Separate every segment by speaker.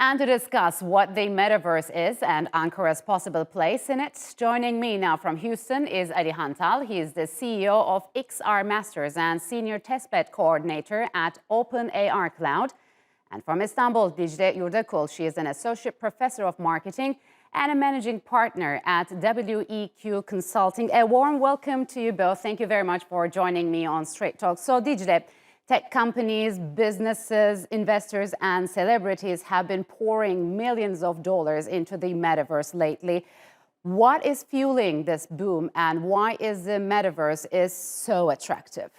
Speaker 1: And to discuss what the metaverse is and Ankara's possible place in it, joining me now from Houston is Ali Hantal. He is the CEO of XR Masters and Senior Testbed Coordinator at OpenAR Cloud. And from Istanbul, Dicle Yurdakul. She is an Associate Professor of Marketing and a Managing Partner at WEQ Consulting. A warm welcome to you both. Thank you very much for joining me on Straight Talk. So, Dicle, tech companies, businesses, investors, and celebrities have been pouring millions of dollars into the metaverse lately. What is fueling this boom, and why is the metaverse so attractive?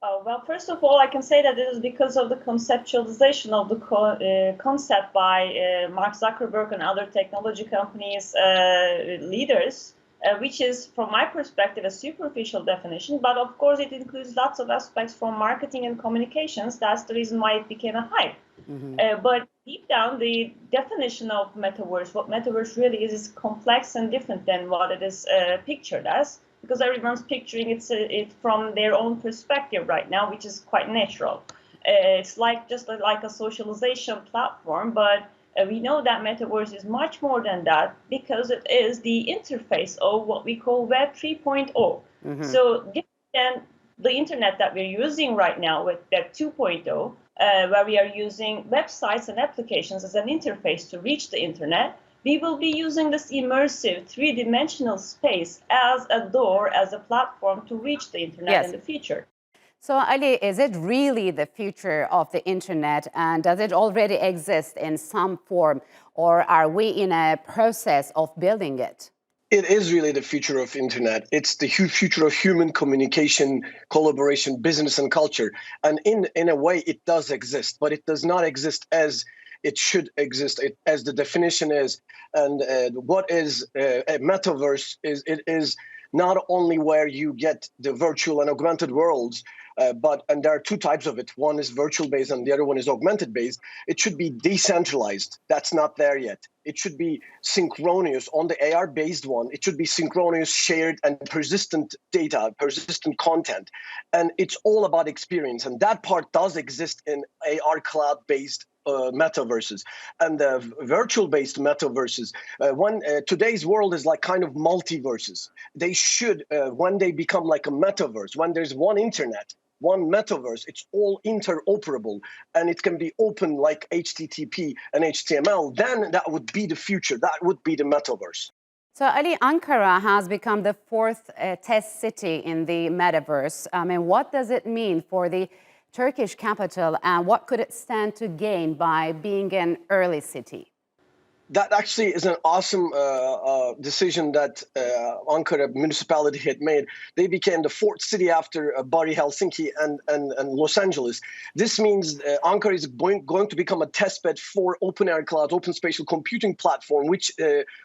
Speaker 2: Well, first of all, I can say that it is because of the conceptualization of the concept by Mark Zuckerberg and other technology companies leaders, which is, from my perspective, a superficial definition. But of course, it includes lots of aspects from marketing and communications. That's the reason why it became a hype. But deep down, the definition of metaverse, what metaverse really is complex and different than what it is pictured as. Because everyone's picturing it from their own perspective right now, which is quite natural. It's just like a socialization platform, but we know that metaverse is much more than that because it is the interface of what we call Web 3.0. So different than the internet that we're using right now with Web 2.0, where we are using websites and applications as an interface to reach the internet, we will be using this immersive three-dimensional space as a door, as a platform to reach the internet in the future.
Speaker 1: So, Ali, is it really the future of the internet, and does it already exist in some form, or are we in a process of building it?
Speaker 3: It is really the future of internet. It's the future of human communication, collaboration, business, and culture. And in a way, it does exist, but it does not exist as it should exist, as the definition is. And what is a metaverse it is not only where you get the virtual and augmented worlds, and there are two types of it. One is virtual based and the other one is augmented based. It should be decentralized. That's not there yet. It should be synchronous. On the AR based one, it should be synchronous, shared, and persistent data, persistent content. And it's all about experience. And that part does exist in AR cloud based metaverses and the virtual-based metaverses. Today's world is like kind of multiverses. They should, when they become like a metaverse, when there's one internet, one metaverse, it's all interoperable and it can be open like HTTP and HTML, then that would be the future. That would be the metaverse.
Speaker 1: So, Ali, Ankara has become the fourth test city in the metaverse. I mean, what does it mean for the Turkish capital, and what could it stand to gain by being an early city?
Speaker 3: That actually is an awesome decision that Ankara municipality had made. They became the fourth city after Bari, Helsinki, and Los Angeles. This means Ankara is going to become a testbed for OpenAI Cloud, open spatial computing platform, which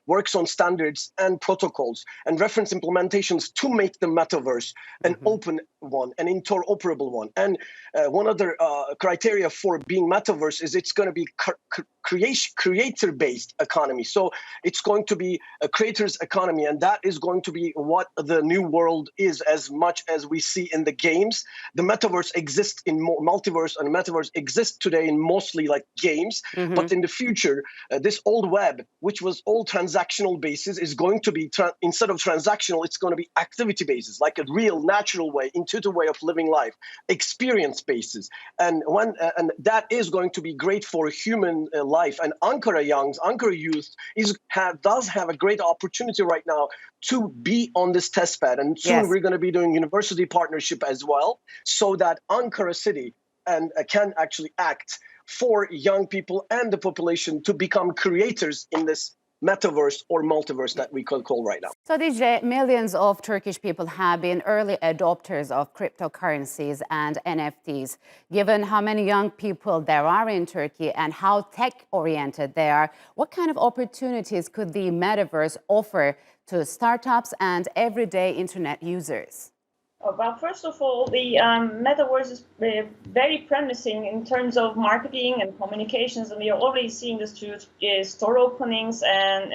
Speaker 3: works on standards and protocols and reference implementations to make the metaverse an open one, an interoperable one. And one other criteria for being metaverse is it's going to be creator-based economy. So it's going to be a creator's economy, and that is going to be what the new world is, as much as we see in the games. The metaverse exists in multiverse, and metaverse exists today in mostly like games. But in the future, this old web, which was all transactional basis, is going to be, instead of transactional, it's going to be activity basis, like a real, natural way, intuitive way of living life, experience basis. And that is going to be great for human life. And Ankara youth does have a great opportunity right now to be on this testbed. And soon we're going to be doing university partnership as well, so that Ankara city can actually act for young people and the population to become creators in this metaverse or multiverse that we could call right now.
Speaker 1: So, Dicle, millions of Turkish people have been early adopters of cryptocurrencies and NFTs. Given how many young people there are in Turkey and how tech-oriented they are, what kind of opportunities could the metaverse offer to startups and everyday internet users?
Speaker 2: Well, first of all, the metaverse is very promising in terms of marketing and communications, and we are already seeing this through store openings, and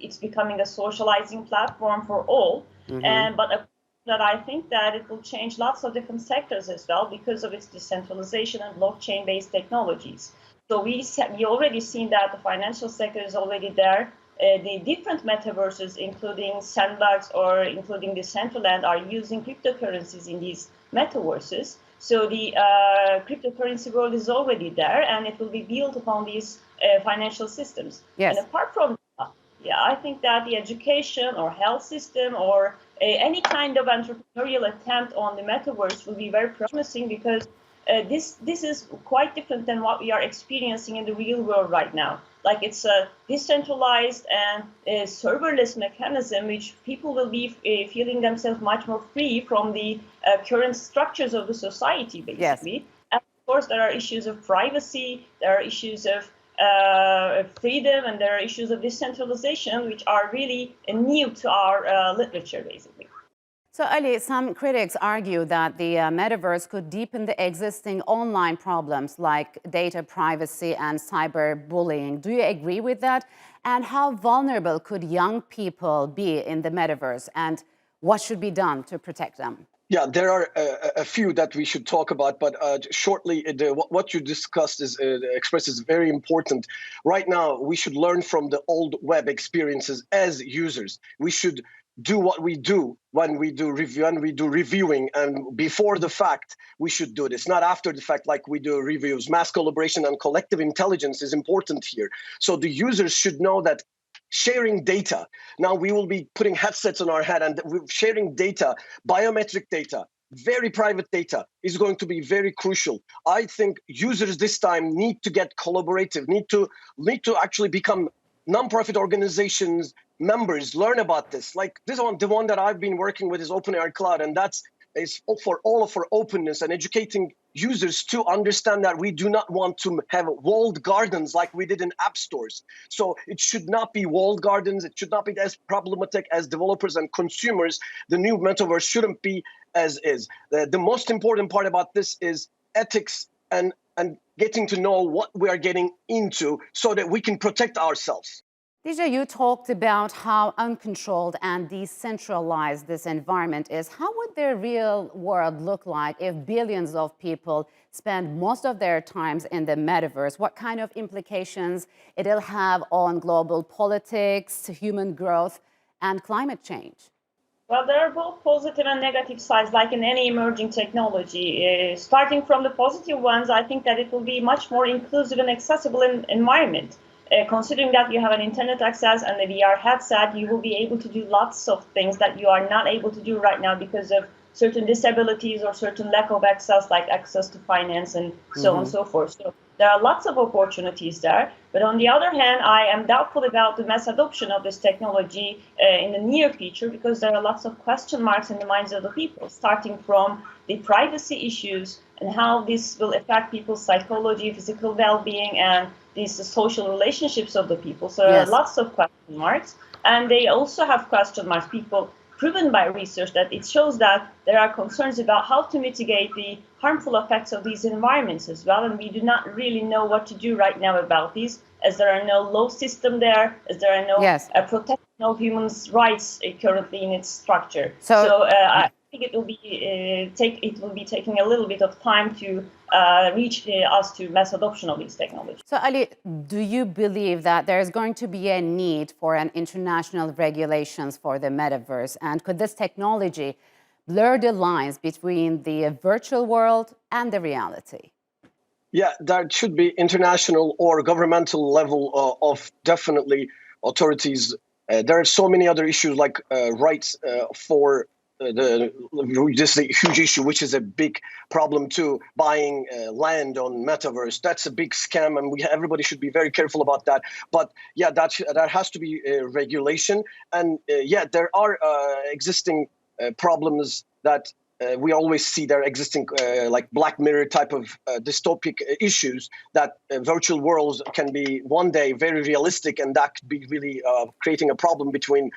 Speaker 2: it's becoming a socializing platform for all. But I think that it will change lots of different sectors as well because of its decentralization and blockchain-based technologies. So we already seen that the financial sector is already there. The different metaverses, including Sandbox or including the Decentraland, are using cryptocurrencies in these metaverses. So the cryptocurrency world is already there, and it will be built upon these financial systems.
Speaker 1: Yes.
Speaker 2: And apart from that, I think that the education or health system or any kind of entrepreneurial attempt on the metaverse will be very promising, because this is quite different than what we are experiencing in the real world right now. Like, it's a decentralized and serverless mechanism, which people will be feeling themselves much more free from the current structures of the society, basically.
Speaker 1: Yes.
Speaker 2: And of course, there are issues of privacy, there are issues of freedom, and there are issues of decentralization, which are really new to our literature, basically.
Speaker 1: So, Ali, some critics argue that the metaverse could deepen the existing online problems like data privacy and cyberbullying. Do you agree with that? And how vulnerable could young people be in the metaverse? And what should be done to protect them?
Speaker 3: Yeah, there are a few that we should talk about, but shortly, what you discussed expresses very important. Right now, we should learn from the old web experiences as users. We should do what we do when we do reviewing, and before the fact we should do this, not after the fact like we do reviews. Mass collaboration and collective intelligence is important here. So the users should know that sharing data, now we will be putting headsets on our head and we're sharing data, biometric data, very private data, is going to be very crucial. I think users this time need to get collaborative, need to actually become nonprofit organizations members, learn about this. Like this one, the one that I've been working with is OpenAI Cloud, and that's is for all of our openness and educating users to understand that we do not want to have walled gardens like we did in app stores. So it should not be walled gardens. It should not be as problematic as developers and consumers. The new metaverse shouldn't be as is. The most important part about this is ethics and getting to know what we are getting into so that we can protect ourselves.
Speaker 1: Dicle, you talked about how uncontrolled and decentralized this environment is. How would the real world look like if billions of people spend most of their times in the metaverse? What kind of implications it'll have on global politics, human growth, and climate change?
Speaker 2: Well, there are both positive and negative sides, like in any emerging technology. Starting from the positive ones, I think that it will be much more inclusive and accessible environment. Considering that you have an internet access and a VR headset, you will be able to do lots of things that you are not able to do right now because of certain disabilities or certain lack of access, like access to finance and so on and so forth. So there are lots of opportunities there. But on the other hand, I am doubtful about the mass adoption of this technology in the near future, because there are lots of question marks in the minds of the people, starting from the privacy issues and how this will affect people's psychology, physical well-being, and these social relationships of the people. So there are lots of question marks. And they also have question marks, people proven by research that it shows that there are concerns about how to mitigate the harmful effects of these environments as well. And we do not really know what to do right now about these, as there are no law system there, as there are no protection of human rights currently in its structure. So I think it will be taking a little bit of time to reach us to mass adoption of these technologies.
Speaker 1: So, Ali, do you believe that there is going to be a need for an international regulations for the metaverse? And could this technology blur the lines between the virtual world and the reality?
Speaker 3: Yeah, there should be international or governmental level of definitely authorities. There are so many other issues like rights for this is a huge issue, which is a big problem too. Buying land on metaverse, that's a big scam, and everybody should be very careful about that. But yeah, that has to be regulation, and yeah, there are existing problems that we always see. There existing like Black Mirror type of dystopic issues that virtual worlds can be one day very realistic, and that could be really creating a problem between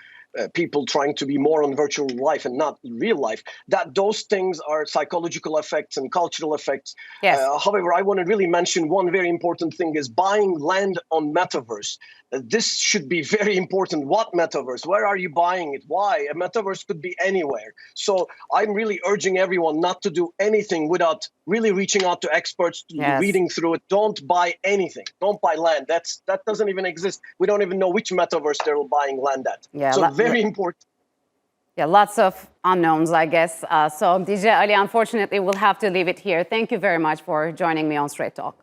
Speaker 3: people trying to be more on virtual life and not real life, that those things are psychological effects and cultural effects.
Speaker 1: Yes.
Speaker 3: However, I want to really mention one very important thing is buying land on Metaverse. This should be very important. What Metaverse? Where are you buying it? Why? A Metaverse could be anywhere. So I'm really urging everyone not to do anything without really reaching out to experts, reading through it. Don't buy anything. Don't buy land. That doesn't even exist. We don't even know which Metaverse they're buying land at.
Speaker 1: Yeah,
Speaker 3: so very important.
Speaker 1: Yeah, lots of unknowns, I guess. So Dicle, Ali, unfortunately, we'll have to leave it here. Thank you very much for joining me on Straight Talk.